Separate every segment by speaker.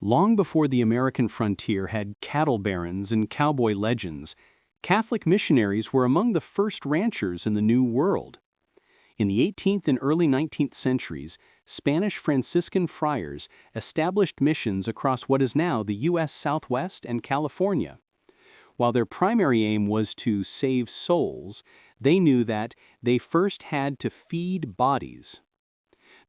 Speaker 1: Long before the American frontier had cattle barons and cowboy legends, Catholic missionaries were among the first ranchers in the New World. In the 18th and early 19th centuries, Spanish Franciscan friars established missions across what is now the U.S. Southwest and California. While their primary aim was to save souls, they knew that they first had to feed bodies.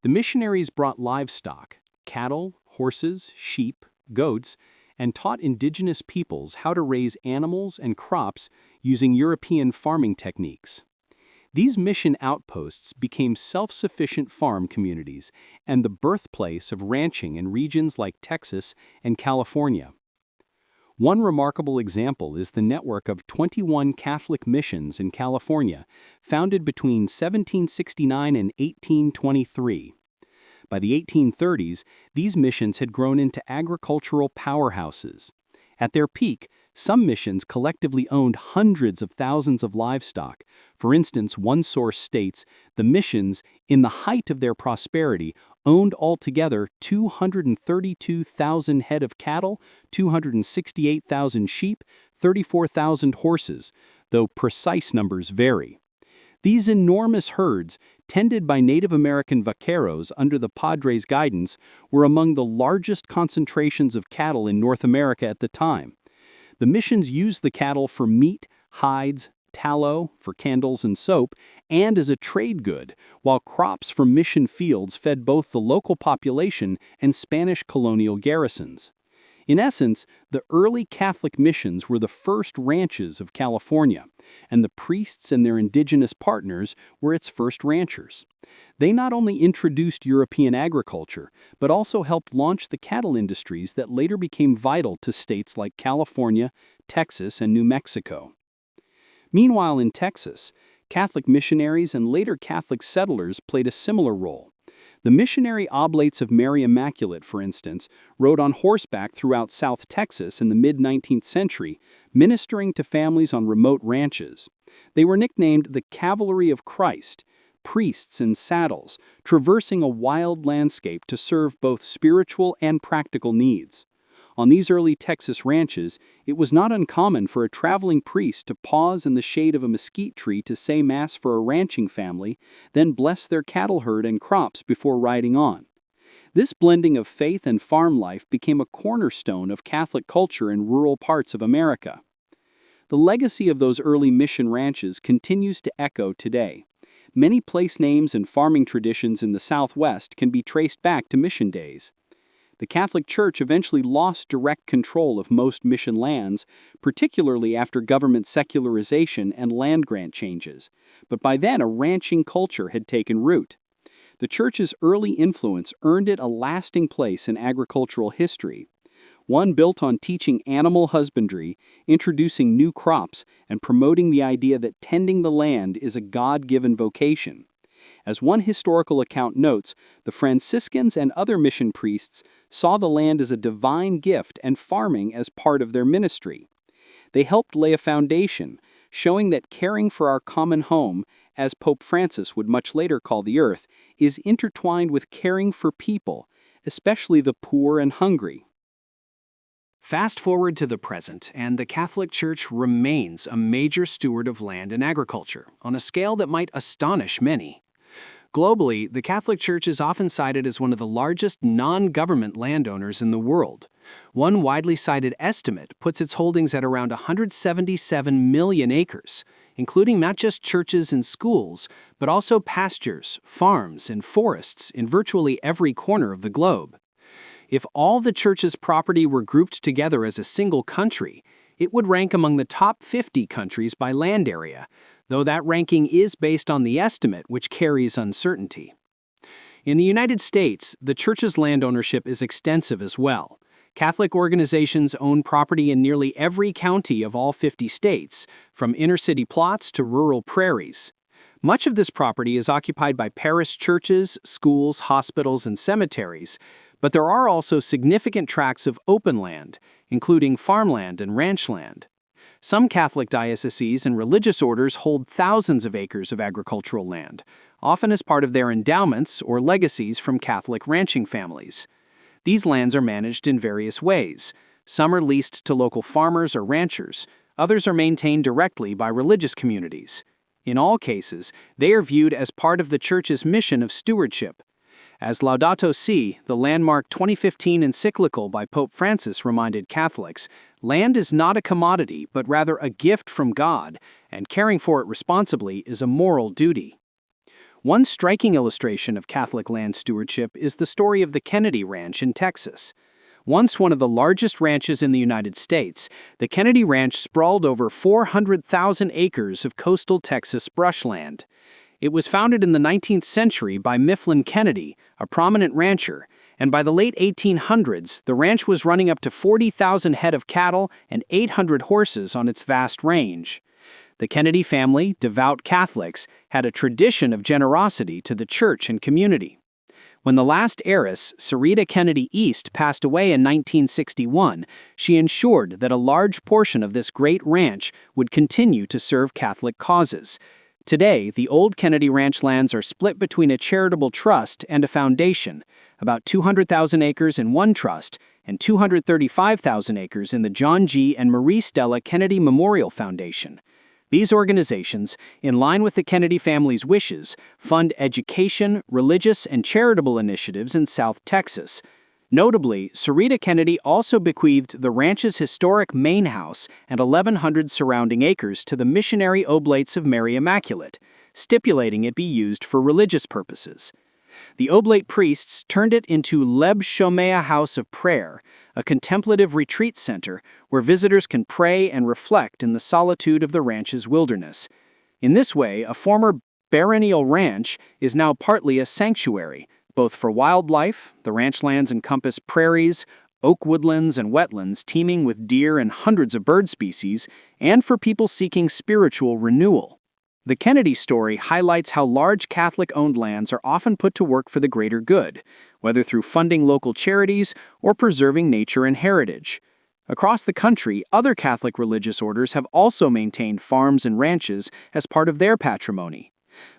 Speaker 1: The missionaries brought livestock, cattle, horses, sheep, goats, and taught indigenous peoples how to raise animals and crops using European farming techniques. These mission outposts became self-sufficient farm communities and the birthplace of ranching in regions like Texas and California. One remarkable example is the network of 21 Catholic missions in California, founded between 1769 and 1823. By the 1830s, these missions had grown into agricultural powerhouses. At their peak, some missions collectively owned hundreds of thousands of livestock. For instance, one source states the missions, in the height of their prosperity, owned altogether 232,000 head of cattle, 268,000 sheep, 34,000 horses, though precise numbers vary. These enormous herds, tended by Native American vaqueros under the Padres' guidance, were among the largest concentrations of cattle in North America at the time. The missions used the cattle for meat, hides, tallow, for candles and soap, and as a trade good, while crops from mission fields fed both the local population and Spanish colonial garrisons. In essence, the early Catholic missions were the first ranches of California, and the priests and their indigenous partners were its first ranchers. They not only introduced European agriculture, but also helped launch the cattle industries that later became vital to states like California, Texas, and New Mexico. Meanwhile, in Texas, Catholic missionaries and later Catholic settlers played a similar role. The missionary Oblates of Mary Immaculate, for instance, rode on horseback throughout South Texas in the mid-19th century, ministering to families on remote ranches. They were nicknamed the Cavalry of Christ, priests in saddles, traversing a wild landscape to serve both spiritual and practical needs. On these early Texas ranches, it was not uncommon for a traveling priest to pause in the shade of a mesquite tree to say Mass for a ranching family, then bless their cattle herd and crops before riding on. This blending of faith and farm life became a cornerstone of Catholic culture in rural parts of America. The legacy of those early mission ranches continues to echo today. Many place names and farming traditions in the Southwest can be traced back to mission days. The Catholic Church eventually lost direct control of most mission lands, particularly after government secularization and land grant changes, but by then a ranching culture had taken root. The Church's early influence earned it a lasting place in agricultural history, one built on teaching animal husbandry, introducing new crops, and promoting the idea that tending the land is a God-given vocation. As one historical account notes, the Franciscans and other mission priests saw the land as a divine gift and farming as part of their ministry. They helped lay a foundation, showing that caring for our common home, as Pope Francis would much later call the earth, is intertwined with caring for people, especially the poor and hungry.
Speaker 2: Fast forward to the present, and the Catholic Church remains a major steward of land and agriculture, on a scale that might astonish many. Globally, the Catholic Church is often cited as one of the largest non-government landowners in the world. One widely cited estimate puts its holdings at around 177 million acres, including not just churches and schools, but also pastures, farms, and forests in virtually every corner of the globe. If all the Church's property were grouped together as a single country, it would rank among the top 50 countries by land area, though that ranking is based on the estimate, which carries uncertainty. In the United States, the Church's land ownership is extensive as well. Catholic organizations own property in nearly every county of all 50 states, from inner-city plots to rural prairies. Much of this property is occupied by parish churches, schools, hospitals, and cemeteries, but there are also significant tracts of open land, including farmland and ranch land. Some Catholic dioceses and religious orders hold thousands of acres of agricultural land, often as part of their endowments or legacies from Catholic ranching families. These lands are managed in various ways. Some are leased to local farmers or ranchers. Others are maintained directly by religious communities. In all cases, they are viewed as part of the Church's mission of stewardship. As Laudato Si, the landmark 2015 Encyclical by Pope Francis reminded Catholics, land is not a commodity but rather a gift from God, and caring for it responsibly is a moral duty. One striking illustration of Catholic land stewardship is the story of the Kenedy Ranch in Texas. Once one of the largest ranches in the United States, the Kenedy Ranch sprawled over 400,000 acres of coastal Texas brushland. It was founded in the 19th century by Mifflin Kenedy, a prominent rancher, and by the late 1800s, the ranch was running up to 40,000 head of cattle and 800 horses on its vast range. The Kenedy family, devout Catholics, had a tradition of generosity to the church and community. When the last heiress, Sarita Kenedy East, passed away in 1961, she ensured that a large portion of this great ranch would continue to serve Catholic causes. Today, the old Kenedy Ranch lands are split between a charitable trust and a foundation, about 200,000 acres in one trust and 235,000 acres in the John G. and Marie Stella Kenedy Memorial Foundation. These organizations, in line with the Kenedy family's wishes, fund education, religious, and charitable initiatives in South Texas. Notably, Sarita Kenedy also bequeathed the ranch's historic main house and 1,100 surrounding acres to the Missionary Oblates of Mary Immaculate, stipulating it be used for religious purposes. The Oblate priests turned it into Leb Shomea House of Prayer, a contemplative retreat center where visitors can pray and reflect in the solitude of the ranch's wilderness. In this way, a former baronial ranch is now partly a sanctuary, both for wildlife. The ranch lands encompass prairies, oak woodlands, and wetlands teeming with deer and hundreds of bird species, and for people seeking spiritual renewal. The Kenedy story highlights how large Catholic-owned lands are often put to work for the greater good, whether through funding local charities or preserving nature and heritage. Across the country, other Catholic religious orders have also maintained farms and ranches as part of their patrimony.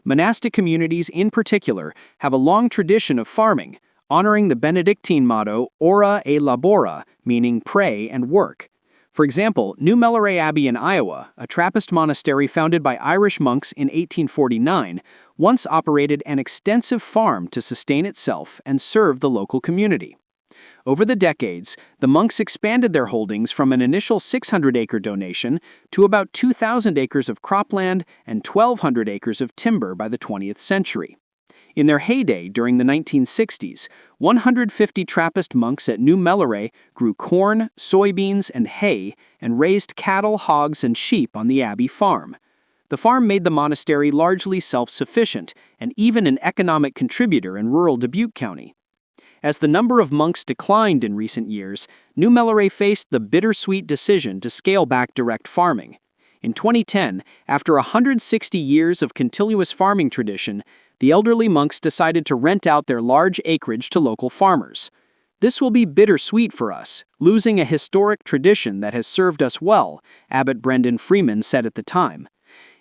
Speaker 2: Monastic communities in particular have a long tradition of farming, honoring the Benedictine motto Ora et Labora, meaning pray and work. For example, New Melleray Abbey in Iowa, a Trappist monastery founded by Irish monks in 1849, once operated an extensive farm to sustain itself and serve the local community. Over the decades, the monks expanded their holdings from an initial 600-acre donation to about 2,000 acres of cropland and 1,200 acres of timber by the 20th century. In their heyday during the 1960s, 150 Trappist monks at New Melleray grew corn, soybeans, and hay and raised cattle, hogs, and sheep on the Abbey farm. The farm made the monastery largely self-sufficient and even an economic contributor in rural Dubuque County. As the number of monks declined in recent years, New Melleray faced the bittersweet decision to scale back direct farming. In 2010, after 160 years of continuous farming tradition, the elderly monks decided to rent out their large acreage to local farmers. "This will be bittersweet for us, losing a historic tradition that has served us well," Abbot Brendan Freeman said at the time.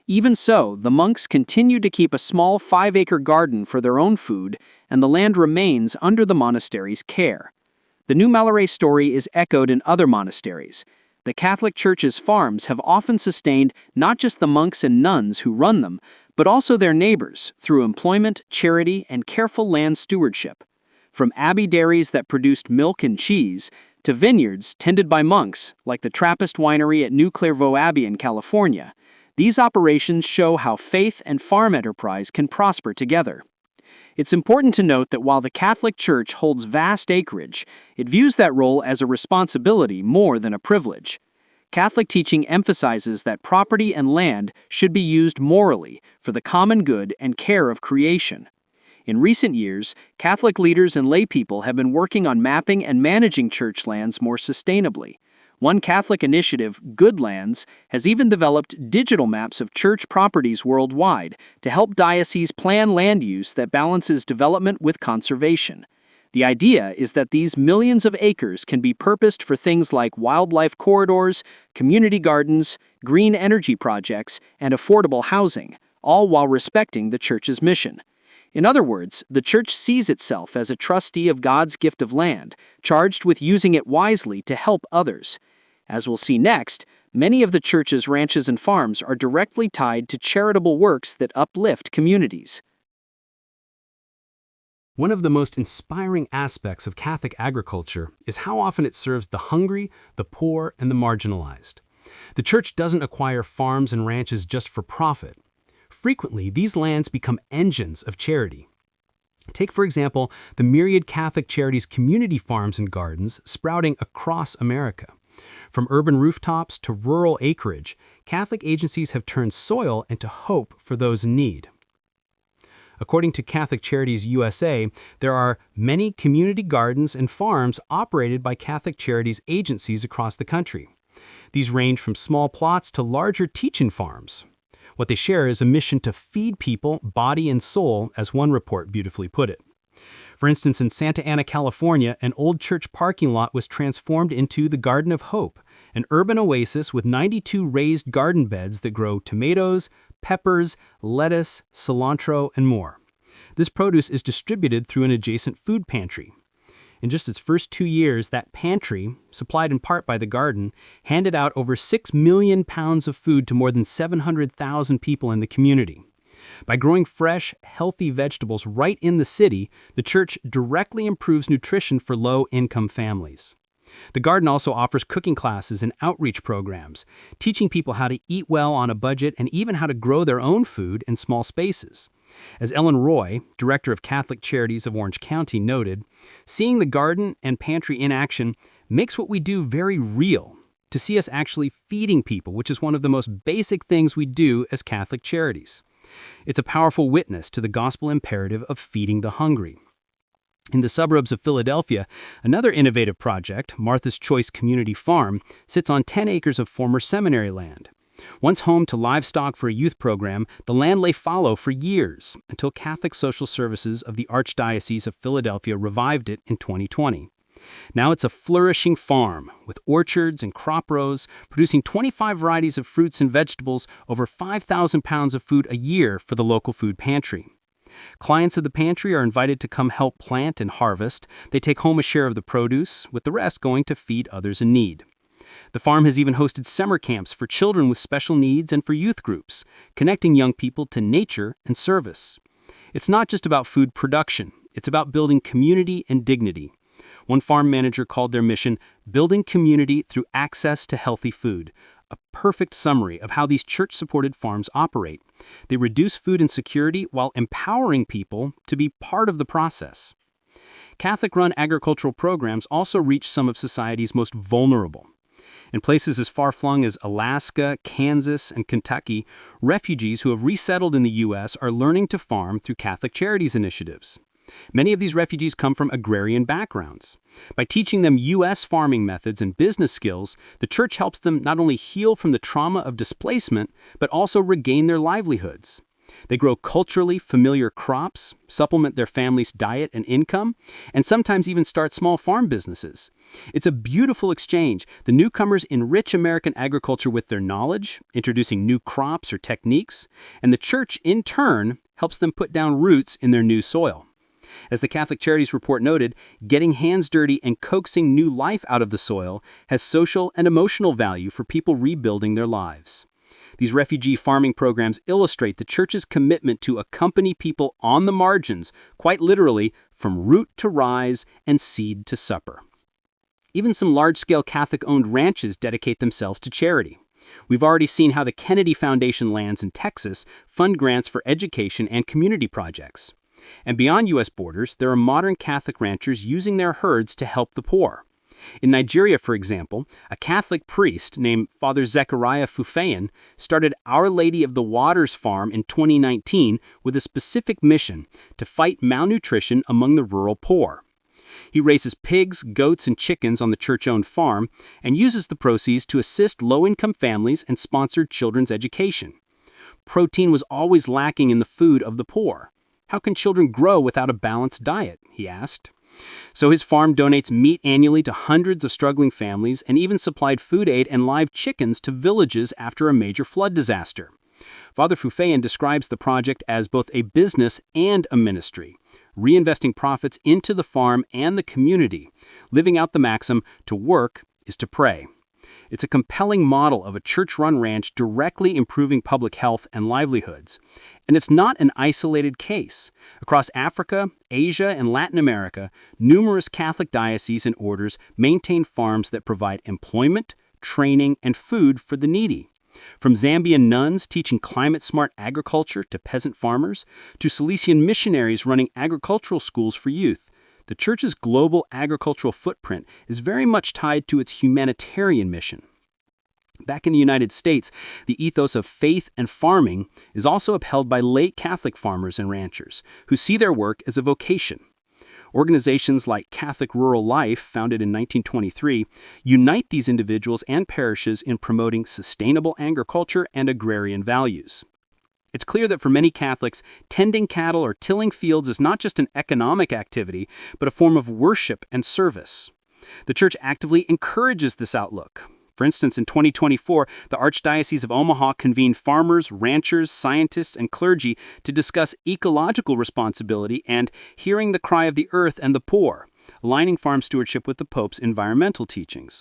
Speaker 2: Even so, the monks continued to keep a small 5-acre garden for their own food, and the land remains under the monastery's care. The New Melleray story is echoed in other monasteries. The Catholic Church's farms have often sustained not just the monks and nuns who run them, but also their neighbors through employment, charity, and careful land stewardship. From Abbey dairies that produced milk and cheese, to vineyards tended by monks, like the Trappist winery at New Clairvaux Abbey in California, these operations show how faith and farm enterprise can prosper together. It's important to note that while the Catholic Church holds vast acreage, it views that role as a responsibility more than a privilege. Catholic teaching emphasizes that property and land should be used morally for the common good and care of creation. In recent years, Catholic leaders and laypeople have been working on mapping and managing church lands more sustainably. One Catholic initiative, GoodLands, has even developed digital maps of church properties worldwide to help dioceses plan land use that balances development with conservation. The idea is that these millions of acres can be purposed for things like wildlife corridors, community gardens, green energy projects, and affordable housing, all while respecting the Church's mission. In other words, the church sees itself as a trustee of God's gift of land, charged with using it wisely to help others. As we'll see next, many of the church's ranches and farms are directly tied to charitable works that uplift communities.
Speaker 1: One of the most inspiring aspects of Catholic agriculture is how often it serves the hungry, the poor, and the marginalized. The church doesn't acquire farms and ranches just for profit. Frequently, these lands become engines of charity. Take, for example, the myriad Catholic Charities community farms and gardens sprouting across America. From urban rooftops to rural acreage, Catholic agencies have turned soil into hope for those in need. According to Catholic Charities USA, there are many community gardens and farms operated by Catholic Charities agencies across the country. These range from small plots to larger teach-in farms. What they share is a mission to feed people, body and soul, as one report beautifully put it. For instance, in Santa Ana, California, an old church parking lot was transformed into the Garden of Hope, an urban oasis with 92 raised garden beds that grow tomatoes, peppers, lettuce, cilantro, and more. This produce is distributed through an adjacent food pantry. In just its first 2 years, that pantry, supplied in part by the garden, handed out over 6 million pounds of food to more than 700,000 people in the community. By growing fresh, healthy vegetables right in the city, the church directly improves nutrition for low-income families. The garden also offers cooking classes and outreach programs, teaching people how to eat well on a budget and even how to grow their own food in small spaces. As Ellen Roy, director of Catholic Charities of Orange County, noted, seeing the garden and pantry in action makes what we do very real, to see us actually feeding people, which is one of the most basic things we do as Catholic Charities. It's a powerful witness to the gospel imperative of feeding the hungry. In the suburbs of Philadelphia, another innovative project, Martha's Choice Community Farm, sits on 10 acres of former seminary land. Once home to livestock for a youth program, the land lay fallow for years until Catholic Social Services of the Archdiocese of Philadelphia revived it in 2020. Now it's a flourishing farm with orchards and crop rows, producing 25 varieties of fruits and vegetables, over 5,000 pounds of food a year for the local food pantry. Clients of the pantry are invited to come help plant and harvest. They take home a share of the produce, with the rest going to feed others in need. The farm has even hosted summer camps for children with special needs and for youth groups, connecting young people to nature and service. It's not just about food production, it's about building community and dignity. One farm manager called their mission, "Building Community Through Access to Healthy Food," a perfect summary of how these church-supported farms operate. They reduce food insecurity while empowering people to be part of the process. Catholic-run agricultural programs also reach some of society's most vulnerable. In places as far-flung as Alaska, Kansas, and Kentucky, refugees who have resettled in the U.S. are learning to farm through Catholic Charities initiatives. Many of these refugees come from agrarian backgrounds. By teaching them U.S. farming methods and business skills, the church helps them not only heal from the trauma of displacement, but also regain their livelihoods. They grow culturally familiar crops, supplement their family's diet and income, and sometimes even start small farm businesses. It's a beautiful exchange. The newcomers enrich American agriculture with their knowledge, introducing new crops or techniques, and the church, in turn, helps them put down roots in their new soil. As the Catholic Charities report noted, getting hands dirty and coaxing new life out of the soil has social and emotional value for people rebuilding their lives. These refugee farming programs illustrate the church's commitment to accompany people on the margins, quite literally, from root to rise and seed to supper. Even some large-scale Catholic-owned ranches dedicate themselves to charity. We've already seen how the Kenedy Foundation lands in Texas fund grants for education and community projects. And beyond U.S. borders, there are modern Catholic ranchers using their herds to help the poor. In Nigeria, for example, a Catholic priest named Father Zechariah Fufeyin started Our Lady of the Waters Farm in 2019 with a specific mission to fight malnutrition among the rural poor. He raises pigs, goats, and chickens on the church-owned farm and uses the proceeds to assist low-income families and sponsor children's education. Protein was always lacking in the food of the poor. How can children grow without a balanced diet? He asked. So his farm donates meat annually to hundreds of struggling families and even supplied food aid and live chickens to villages after a major flood disaster. Father Fufeyan describes the project as both a business and a ministry, reinvesting profits into the farm and the community, living out the maxim, to work is to pray. It's a compelling model of a church-run ranch directly improving public health and livelihoods. And it's not an isolated case. Across Africa, Asia, and Latin America, numerous Catholic dioceses and orders maintain farms that provide employment, training, and food for the needy. From Zambian nuns teaching climate-smart agriculture to peasant farmers, to Salesian missionaries running agricultural schools for youth, the Church's global agricultural footprint is very much tied to its humanitarian mission. Back in the United States, the ethos of faith and farming is also upheld by lay Catholic farmers and ranchers, who see their work as a vocation. Organizations like Catholic Rural Life, founded in 1923, unite these individuals and parishes in promoting sustainable agriculture and agrarian values. It's clear that for many Catholics, tending cattle or tilling fields is not just an economic activity, but a form of worship and service. The Church actively encourages this outlook. For instance, in 2024, the Archdiocese of Omaha convened farmers, ranchers, scientists, and clergy to discuss ecological responsibility and hearing the cry of the earth and the poor, aligning farm stewardship with the Pope's environmental teachings.